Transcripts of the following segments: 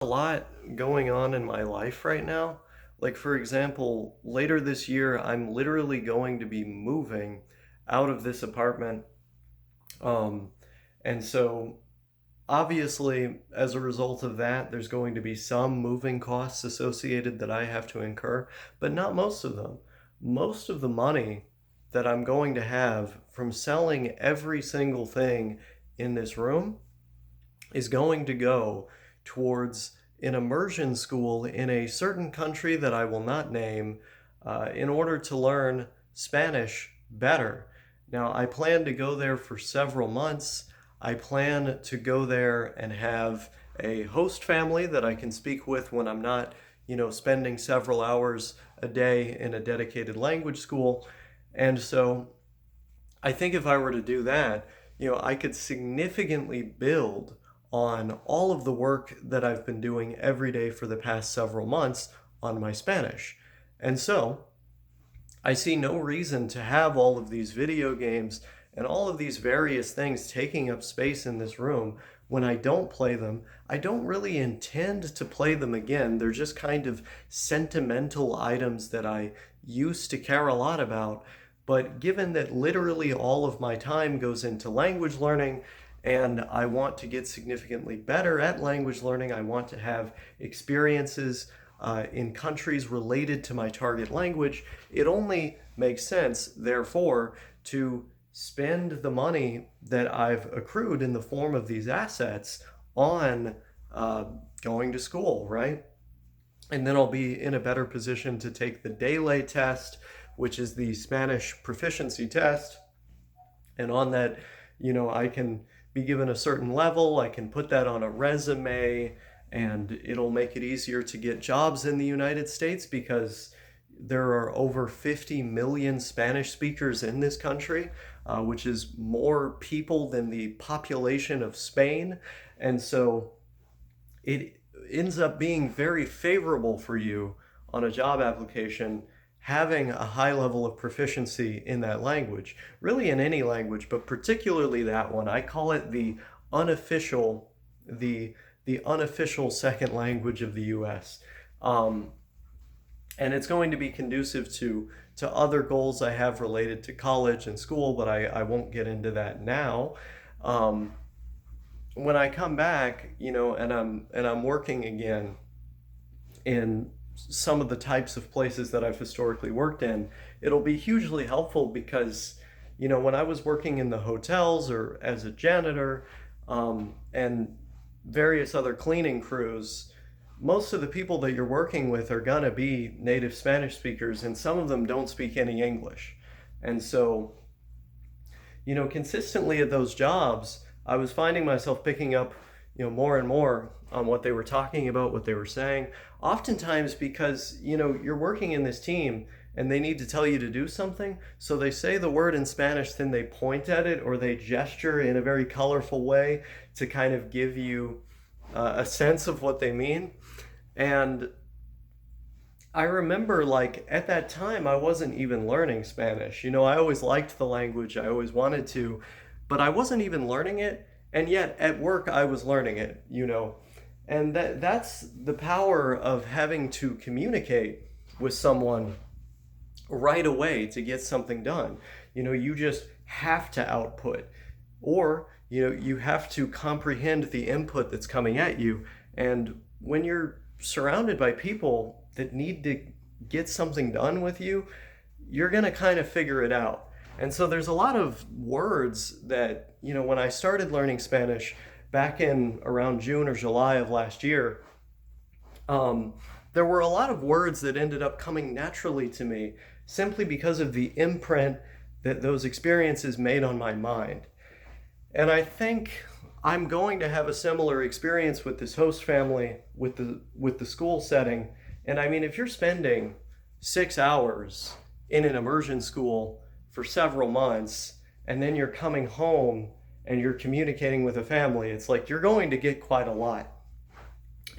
A lot going on in my life right now. Like, for example, later this year, I'm literally going to be moving out of this apartment. Um, and so, obviously, as a result of that, there's going to be some moving costs associated that I have to incur, but not most of them. Most of the money that I'm going to have from selling every single thing in this room is going to go towards an immersion school in a certain country that I will not name in order to learn Spanish better. Now, I plan to go there for several months. I plan to go there and have a host family that I can speak with when I'm not, spending several hours a day in a dedicated language school. And so I think if I were to do that, I could significantly build on all of the work that I've been doing every day for the past several months on my Spanish. And so I see no reason to have all of these video games and all of these various things taking up space in this room when I don't play them. I don't really intend to play them again. They're just kind of sentimental items that I used to care a lot about. But given that literally all of my time goes into language learning, and I want to get significantly better at language learning, I want to have experiences in countries related to my target language, it only makes sense, therefore, to spend the money that I've accrued in the form of these assets on going to school, right? And then I'll be in a better position to take the DELE test, which is the Spanish proficiency test. And on that, I can be given a certain level, I can put that on a resume, and it'll make it easier to get jobs in the United States because there are over 50 million Spanish speakers in this country, which is more people than the population of Spain. And so it ends up being very favorable for you on a job application having a high level of proficiency in that language, really in any language, but particularly that one. I call it unofficial, the unofficial second language of the U.S. And it's going to be conducive to other goals I have related to college and school, but I won't get into that now. When I come back, and I'm working again in some of the types of places that I've historically worked in, it'll be hugely helpful because, when I was working in the hotels or as a janitor, and various other cleaning crews, most of the people that you're working with are gonna be native Spanish speakers, and some of them don't speak any English. And so, consistently at those jobs, I was finding myself picking up, more and more on what they were talking about, what they were saying. Oftentimes because, you're working in this team and they need to tell you to do something. So they say the word in Spanish, then they point at it or they gesture in a very colorful way to kind of give you a sense of what they mean. And I remember, like, at that time, I wasn't even learning Spanish. I always liked the language, I always wanted to, but I wasn't even learning it. And yet, at work, I was learning it. And that's the power of having to communicate with someone right away to get something done. You just have to output, or, you have to comprehend the input that's coming at you. And when you're surrounded by people that need to get something done with you, you're going to kind of figure it out. And so there's a lot of words that, when I started learning Spanish back in around June or July of last year, there were a lot of words that ended up coming naturally to me simply because of the imprint that those experiences made on my mind. And I think I'm going to have a similar experience with this host family, with the school setting. And I mean, if you're spending 6 hours in an immersion school for several months, and then you're coming home and you're communicating with a family, it's like you're going to get quite a lot.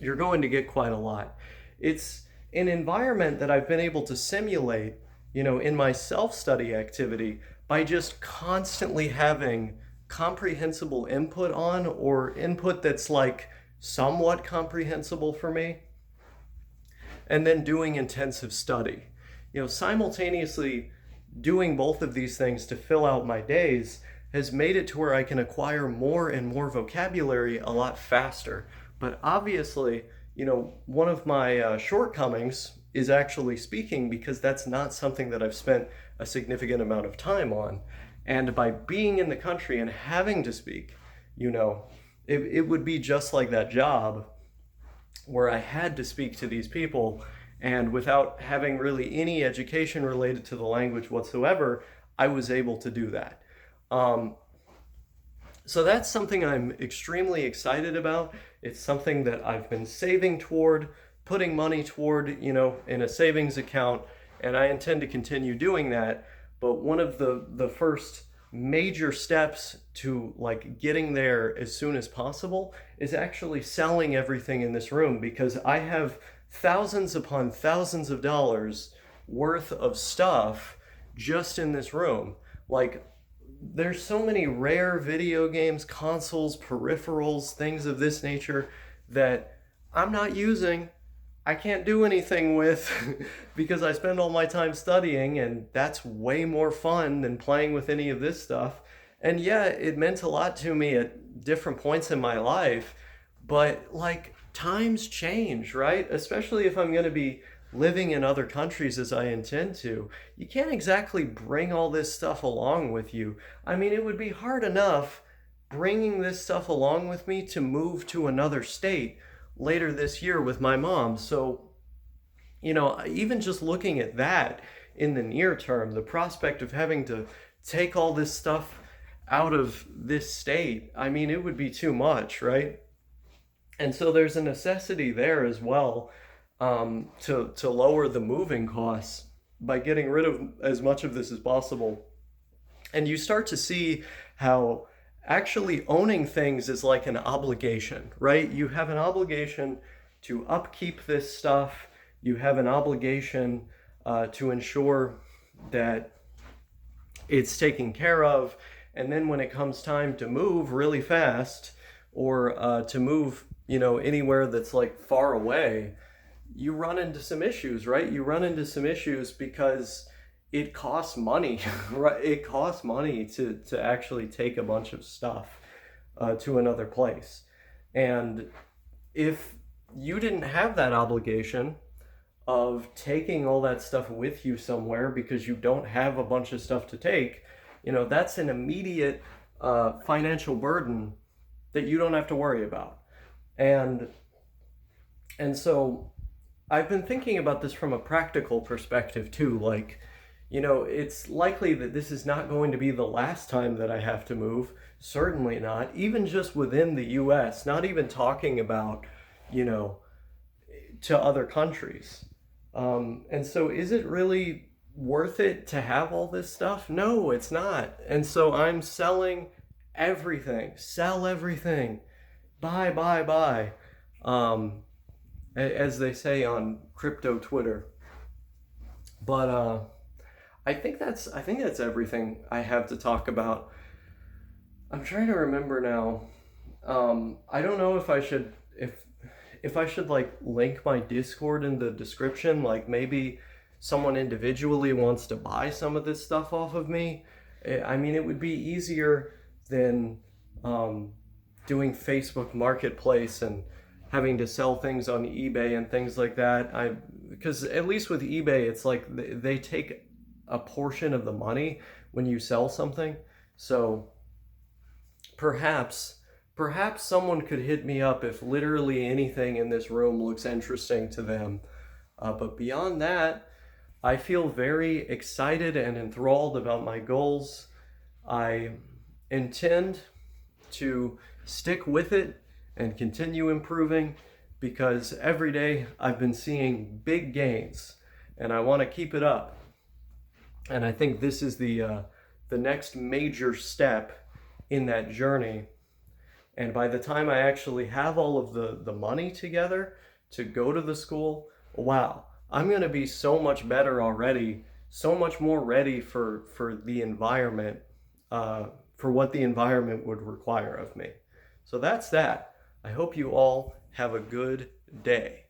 You're going to get quite a lot. It's an environment that I've been able to simulate, in my self-study activity by just constantly having comprehensible input on, or input that's like somewhat comprehensible for me, and then doing intensive study. Simultaneously doing both of these things to fill out my days has made it to where I can acquire more and more vocabulary a lot faster. But obviously, one of my shortcomings is actually speaking, because that's not something that I've spent a significant amount of time on. And by being in the country and having to speak, it would be just like that job where I had to speak to these people, and without having really any education related to the language whatsoever, I was able to do that. Um, so that's something I'm extremely excited about. It's something that I've been saving toward, putting money toward, in a savings account, and I intend to continue doing that. But one of the first major steps to like getting there as soon as possible is actually selling everything in this room, because I have thousands upon thousands of dollars worth of stuff just in this room. Like, there's so many rare video games, consoles, peripherals, things of this nature that I'm not using. I can't do anything with because I spend all my time studying, and that's way more fun than playing with any of this stuff. And yeah, it meant a lot to me at different points in my life, but like, times change, right? Especially if I'm going to be living in other countries as I intend to. You can't exactly bring all this stuff along with you. I mean, it would be hard enough bringing this stuff along with me to move to another state later this year with my mom. So, even just looking at that in the near term, the prospect of having to take all this stuff out of this state, I mean, it would be too much, right? And so there's a necessity there as well, to lower the moving costs by getting rid of as much of this as possible. And you start to see how actually owning things is like an obligation, right? You have an obligation to upkeep this stuff. You have an obligation to ensure that it's taken care of. And then when it comes time to move really fast, or to move, anywhere that's like far away, you run into some issues, right? You run into some issues because it costs money, right? It costs money to actually take a bunch of stuff to another place. And if you didn't have that obligation of taking all that stuff with you somewhere because you don't have a bunch of stuff to take, that's an immediate financial burden that you don't have to worry about. And so I've been thinking about this from a practical perspective too. Like, it's likely that this is not going to be the last time that I have to move. Certainly not, even just within the US, not even talking about, to other countries. And so is it really worth it to have all this stuff? No, it's not. And so I'm selling everything, sell everything, buy, as they say on crypto Twitter. But I think that's everything I have to talk about. I'm trying to remember now. I don't know if I should like link my Discord in the description. Like, maybe someone individually wants to buy some of this stuff off of me. I mean, it would be easier than doing Facebook Marketplace and having to sell things on eBay and things like that. Because at least with eBay, it's like they take a portion of the money when you sell something. So perhaps someone could hit me up if literally anything in this room looks interesting to them. But beyond that, I feel very excited and enthralled about my goals. I intend to stick with it and continue improving, because every day I've been seeing big gains and I want to keep it up. And I think this is the next major step in that journey. And by the time I actually have all of the money together to go to the school, wow, I'm going to be so much better already, so much more ready for the environment, for what the environment would require of me. So that's that. I hope you all have a good day.